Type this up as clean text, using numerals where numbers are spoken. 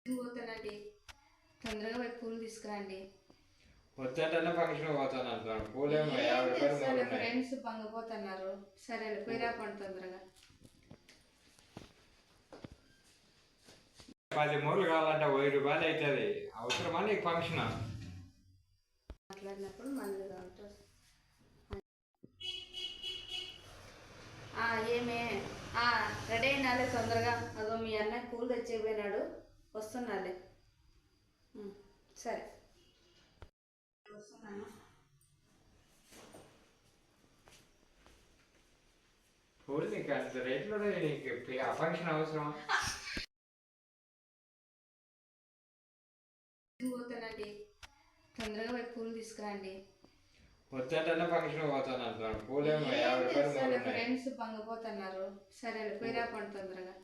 పోతానండి, తొందరగా పోయి పూలు తీసుకురండి. వచ్చేటన్నా ఫంక్షన్ పోతాను అంటున్నాను. పూలేమో 50 రూపాయలు ఫ్రెండ్స్ పంగిపోతున్నారు. సరే పోయి రాపండి తొందరగా. 10 మూరలు కావాలంటే 1000 రూపాయలు అవుతుంది. అవసరమా నీకు ఫంక్షన్? మాట్లాడినప్పుడు మళ్ళీ ఏమే రెడీ అయినాలే తొందరగా. అదో మీ అన్నయ్య పూలు తెచ్చిపోయినాడు, వస్తున్నాలే. సరే వస్తున్నాను. పూలు నీకు అంత రేట్లో నీకు ఆ ఫంక్షన్ అవసరమా? పోతానండి, తొందరగా పోయి పూలు తీసుకురండి. వచ్చేటన్నా ఫంక్షన్ పోతాను అంటున్నాను. పూలేమో 50 రూపాయలు ఫ్రెండ్స్ పంగిపోతున్నారు. సరే పోయి రాపండి తొందరగా.